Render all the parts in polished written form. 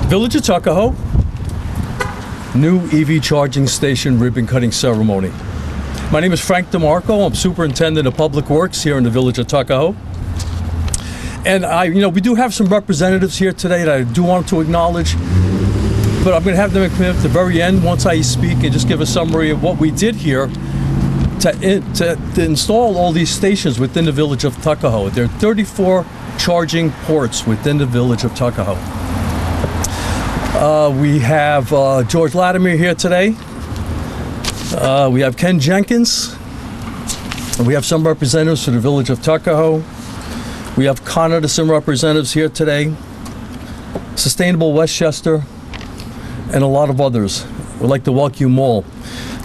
Village of Tuckahoe, new EV charging station ribbon cutting ceremony. My name is Frank DiMarco. I'm Superintendent of Public Works here in the Village of Tuckahoe. And we do have some representatives here today that I do want to acknowledge, but I'm going to have them come at the very end once I speak and just give a summary of what we did here to install all these stations within the Village of Tuckahoe. There are 34 charging ports within the Village of Tuckahoe. We have George Latimer here today. We have Ken Jenkins. We have some representatives for the Village of Tuckahoe. We have Con Edison representatives here today, Sustainable Westchester, and a lot of others. We'd like to welcome you all.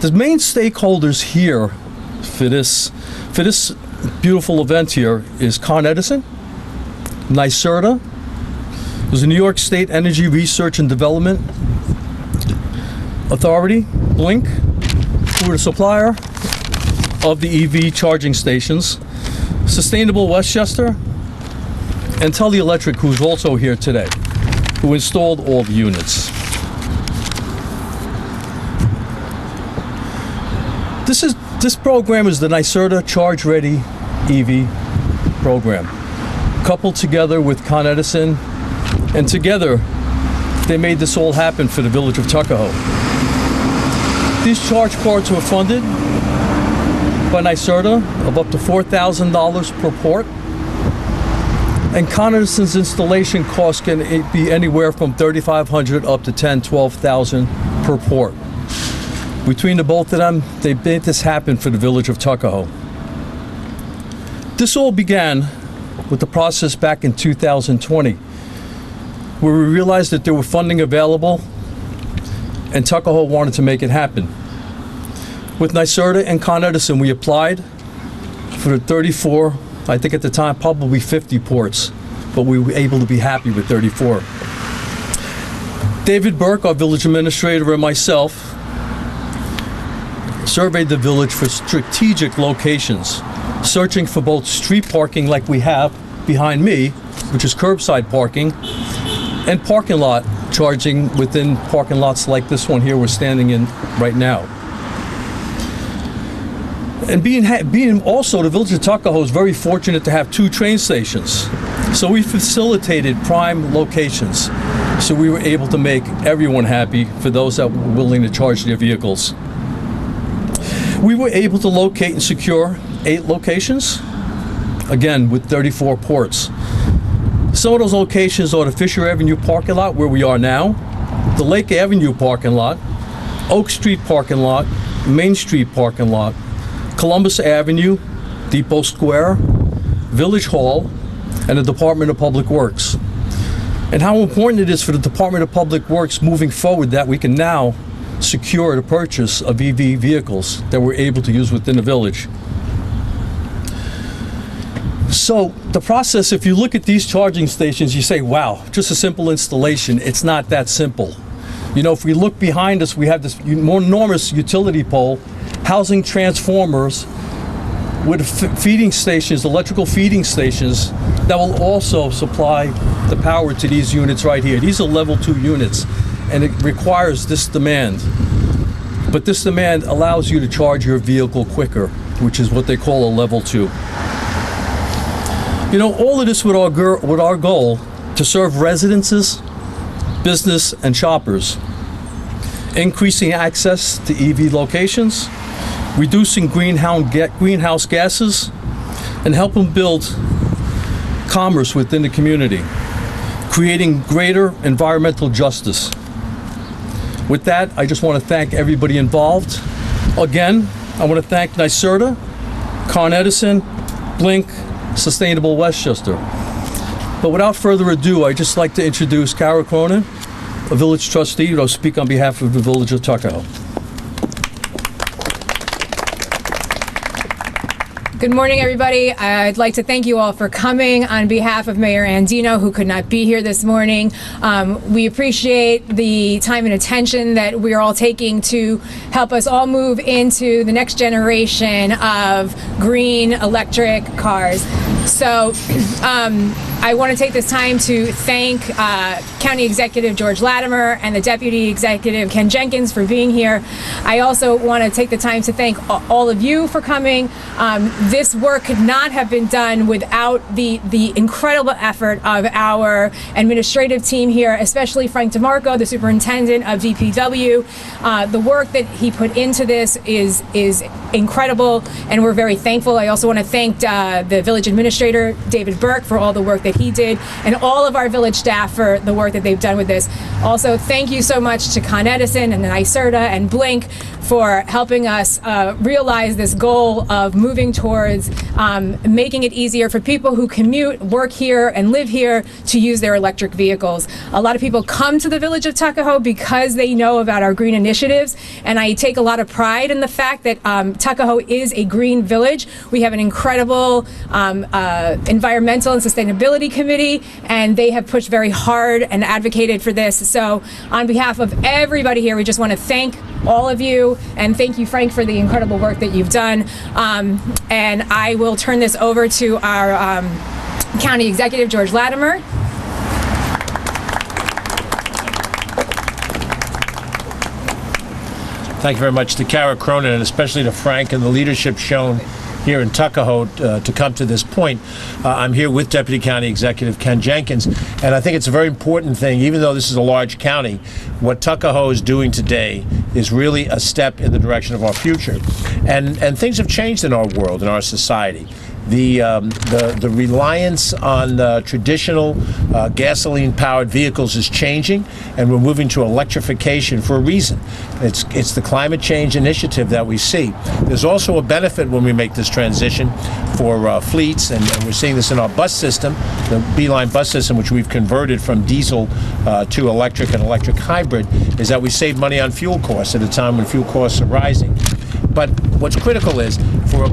The main stakeholders here for this beautiful event here is Con Edison, NYSERDA, there's the New York State Energy Research and Development Authority, Blink, who are the supplier of the EV charging stations, Sustainable Westchester, and Teleelectric, who's also here today, who installed all the units. This program is the NYSERDA Charge Ready EV program, coupled together with Con Edison, and together they made this all happen for the Village of Tuckahoe. These charge ports were funded by NYSERDA of up to $4,000 per port, and Con Edison's installation cost can be anywhere from $3,500 up to $12,000 per port. Between the both of them, they made this happen for the Village of Tuckahoe. This all began with the process back in 2020, where we realized that there were funding available and Tuckahoe wanted to make it happen. With NYSERDA and Con Edison, we applied for the 34, I think at the time probably 50 ports, but we were able to be happy with 34. David Burke, our village administrator, and myself surveyed the village for strategic locations, searching for both street parking like we have behind me, which is curbside parking, and parking lot charging within parking lots like this one here we're standing in right now. And being also the Village of Tuckahoe is very fortunate to have 2 train stations. So we facilitated prime locations. So we were able to make everyone happy for those that were willing to charge their vehicles. We were able to locate and secure 8 locations, again with 34 ports. Some of those locations are the Fisher Avenue parking lot where we are now, the Lake Avenue parking lot, Oak Street parking lot, Main Street parking lot, Columbus Avenue, Depot Square, Village Hall, and the Department of Public Works. And how important it is for the Department of Public Works moving forward that we can now secure the purchase of EV vehicles that we're able to use within the village. So the process, if you look at these charging stations, you say, wow, just a simple installation. It's not that simple. You know, if we look behind us, we have this enormous utility pole housing transformers with feeding stations, electrical feeding stations that will also supply the power to these units right here. These are level 2 units, and it requires this demand. But this demand allows you to charge your vehicle quicker, which is what they call a level 2. You know, all of this with our goal to serve residences, business, and shoppers, increasing access to EV locations, reducing greenhouse gases, and helping build commerce within the community, creating greater environmental justice. With that, I just want to thank everybody involved. Again, I want to thank NYSERDA, Con Edison, Blink, Sustainable Westchester. But without further ado, I'd just like to introduce Kara Cronin, a village trustee, who will speak on behalf of the Village of Tuckahoe. Good morning, everybody. I'd like to thank you all for coming on behalf of Mayor Andino, who could not be here this morning. We appreciate the time and attention that we are all taking to help us all move into the next generation of green electric cars. So I want to take this time to thank County Executive George Latimer and the Deputy Executive Ken Jenkins for being here. I also want to take the time to thank all of you for coming. This work could not have been done without the incredible effort of our administrative team here, especially Frank DiMarco, the Superintendent of DPW. The work that he put into this is incredible, and we're very thankful. I also want to thank the Village Administrator, David Burke, for all the work that he did, and all of our village staff for the work that they've done with this. Also, thank you so much to Con Edison and NYSERDA and Blink for helping us realize this goal of moving towards making it easier for people who commute, work here, and live here to use their electric vehicles. A lot of people come to the Village of Tuckahoe because they know about our green initiatives, and I take a lot of pride in the fact that Tuckahoe is a green village. We have an incredible environmental and sustainability committee, and they have pushed very hard and advocated for this. So on behalf of everybody here, we just want to thank all of you, and thank you, Frank, for the incredible work that you've done. And I will turn this over to our County Executive, George Latimer. Thank you very much to Kara Cronin, and especially to Frank and the leadership shown here in Tuckahoe to come to this point. I'm here with Deputy County Executive Ken Jenkins, and I think it's a very important thing, even though this is a large county, what Tuckahoe is doing today is really a step in the direction of our future. And things have changed in our world, in our society. The reliance on traditional gasoline-powered vehicles is changing, and we're moving to electrification for a reason. It's the climate change initiative that we see. There's also a benefit when we make this transition for fleets, and we're seeing this in our bus system, the Beeline bus system, which we've converted from diesel to electric and electric hybrid, is that we save money on fuel costs at a time when fuel costs are rising. But what's critical is for a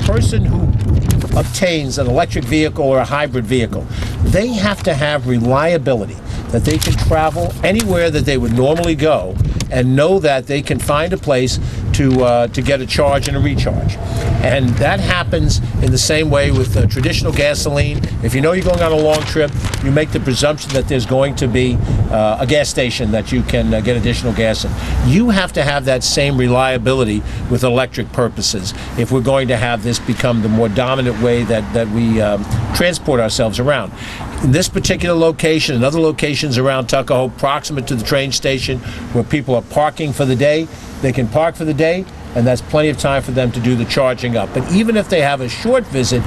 person who obtains an electric vehicle or a hybrid vehicle, they have to have reliability, that they can travel anywhere that they would normally go and know that they can find a place to get a charge and a recharge. And that happens in the same way with traditional gasoline. If you know you're going on a long trip, you make the presumption that there's going to be a gas station that you can get additional gas in. You have to have that same reliability with electric purposes if we're going to have this become the more dominant way that we transport ourselves around. In this particular location and other locations around Tuckahoe, proximate to the train station, where people are parking for the day, they can park for the day, and that's plenty of time for them to do the charging up. But even if they have a short visit,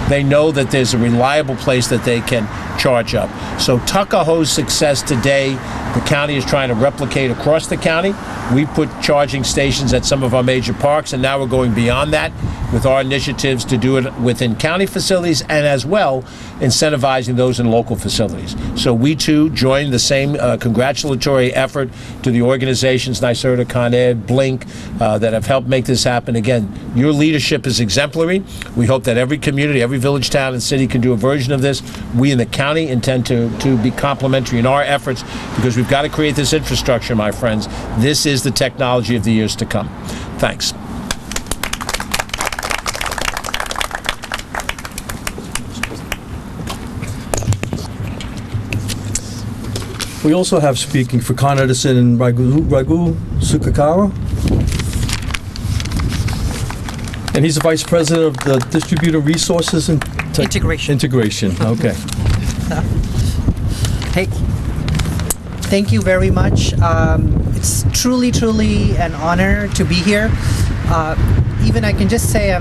they know that there's a reliable place that they can charge up. So Tuckahoe's success today, the county is trying to replicate across the county. We put charging stations at some of our major parks, and now we're going beyond that with our initiatives to do it within county facilities and as well incentivizing those in local facilities. So we too join the same congratulatory effort to the organizations, NYSERDA, Con Ed, Blink, that have helped make this happen. Again, your leadership is exemplary. We hope that every community, every village, town, and city can do a version of this. We in the county intend to be complementary in our efforts because we've got to create this infrastructure, my friends. This is the technology of the years to come. Thanks. We also have speaking for Con Edison and Raghu Sukakara. And he's the Vice President of the Distributor Resources and Integration, okay. Hey, thank you very much. It's truly an honor to be here. Even I can just say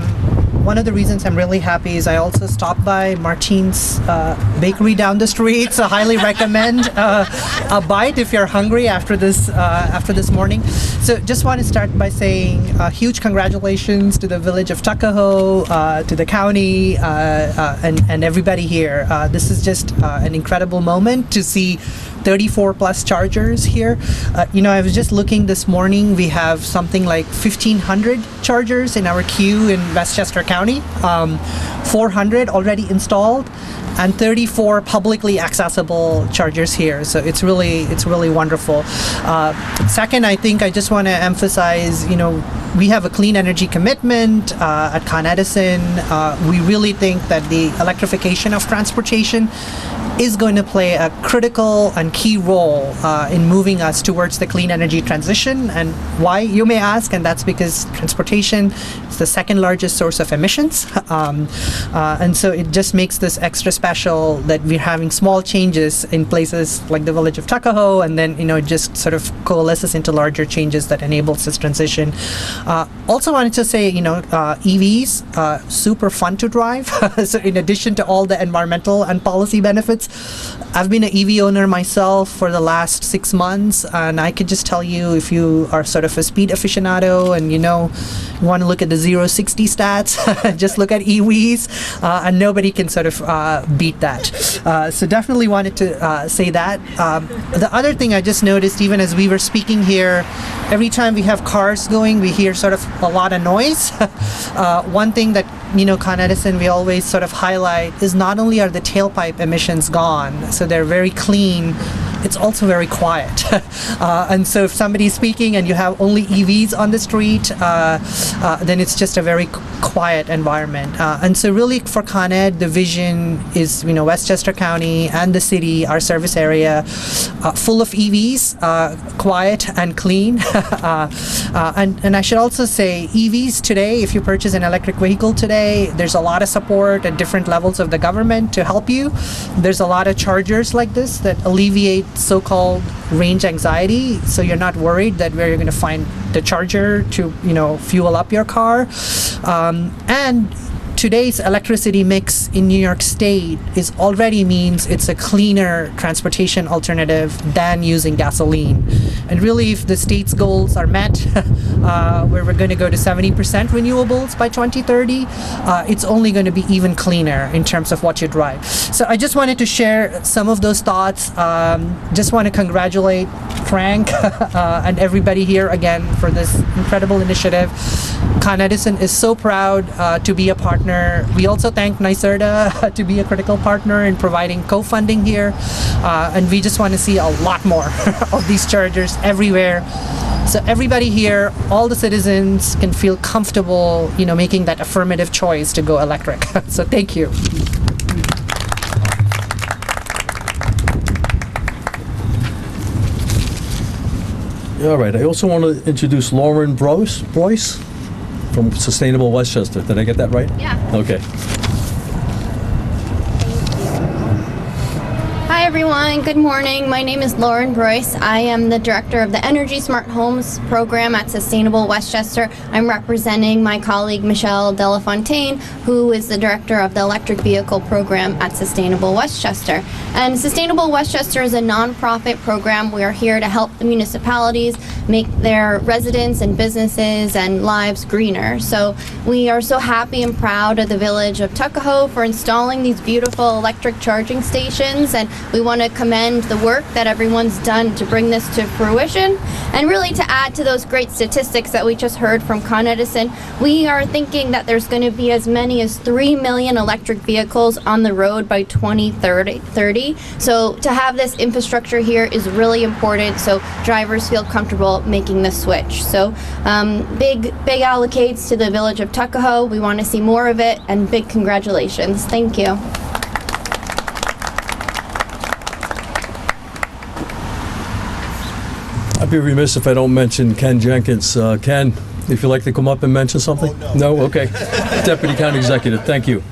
one of the reasons I'm really happy is I also stopped by Martine's bakery down the street, so highly recommend a bite if you're hungry after this morning. So just want to start by saying huge congratulations to the Village of Tuckahoe, to the county, and everybody here. This is just an incredible moment to see 34 plus chargers here. I was just looking this morning, we have something like 1,500 chargers in our queue in Westchester County, 400 already installed, and 34 publicly accessible chargers here. So it's really wonderful. Second, I think I just want to emphasize, we have a clean energy commitment at Con Edison. We really think that the electrification of transportation is going to play a critical and key role in moving us towards the clean energy transition. And why, you may ask, and that's because transportation is the second largest source of emissions. And so it just makes this extra special that we're having small changes in places like the Village of Tuckahoe, and then, it just sort of coalesces into larger changes that enables this transition. Also wanted to say, EVs, super fun to drive. So in addition to all the environmental and policy benefits, I've been an EV owner myself for the last 6 months, and I could just tell you, if you are sort of a speed aficionado and you want to look at the 0-60 stats, just look at EVs, and nobody can sort of beat that. So definitely wanted to say that. The other thing I just noticed, even as we were speaking here, every time we have cars going, we hear sort of a lot of noise. One thing that Con Edison, we always sort of highlight is not only are the tailpipe emissions gone, so they're very clean, it's also very quiet. And so if somebody's speaking and you have only EVs on the street, then it's just a very quiet environment. And so really for Con Ed, the vision is, Westchester County and the city, our service area, full of EVs, quiet and clean. And I should also say, EVs today, if you purchase an electric vehicle today, there's a lot of support at different levels of the government to help you. There's a lot of chargers like this that alleviate so-called range anxiety, so you're not worried that where you're going to find the charger to fuel up your car. And today's electricity mix in New York State already means it's a cleaner transportation alternative than using gasoline. And really, if the state's goals are met, where we're going to go to 70% renewables by 2030, it's only going to be even cleaner in terms of what you drive. So I just wanted to share some of those thoughts. Just want to congratulate Frank and everybody here again for this incredible initiative. Con Edison is so proud to be a partner. We also thank NYSERDA to be a critical partner in providing co-funding here. And we just want to see a lot more of these chargers everywhere. So everybody here, all the citizens can feel comfortable, making that affirmative choice to go electric. So thank you. All right. I also want to introduce Lauren Broyce from Sustainable Westchester. Did I get that right? Yeah. Okay. Hi everyone, good morning. My name is Lauren Broyce. I am the director of the Energy Smart Homes program at Sustainable Westchester. I'm representing my colleague Michelle Delafontaine, who is the director of the electric vehicle program at Sustainable Westchester. And Sustainable Westchester is a nonprofit program. We are here to help the municipalities make their residents and businesses and lives greener. So we are so happy and proud of the Village of Tuckahoe for installing these beautiful electric charging stations, and we want to commend the work that everyone's done to bring this to fruition. And really, to add to those great statistics that we just heard from Con Edison, we are thinking that there's going to be as many as 3 million electric vehicles on the road by 2030. So to have this infrastructure here is really important, so drivers feel comfortable making the switch. So big allocates to the Village of Tuckahoe. We want to see more of it, and big congratulations. Thank you. I'd be remiss if I don't mention Ken Jenkins. Ken, if you'd like to come up and mention something? Oh, no. No? Okay. Deputy County Executive, thank you.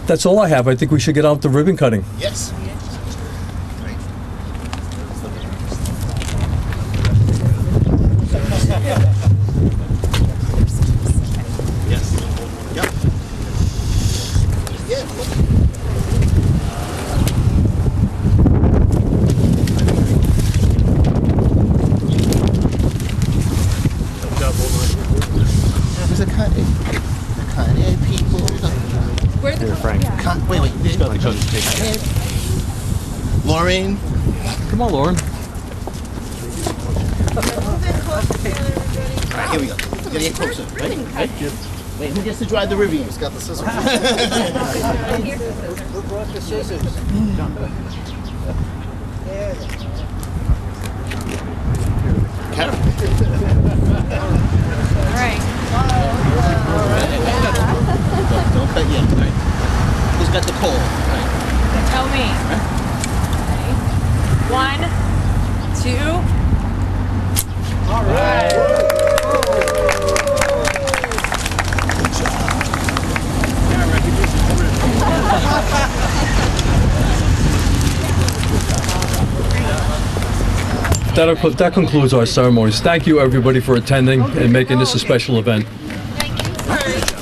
That's all I have. I think we should get on to ribbon cutting. Yes. Where's the Con Ed people? Where's the Frank. Wait. Con Ed. Lauren. Come on, Lauren. All right, here we go. We gotta get closer. Ready? Wait, who gets to drive the Rivian? Who's got the scissors? Who brought the scissors? All right. that concludes our ceremonies. Thank you, everybody, for attending and making this a special event. Thank you.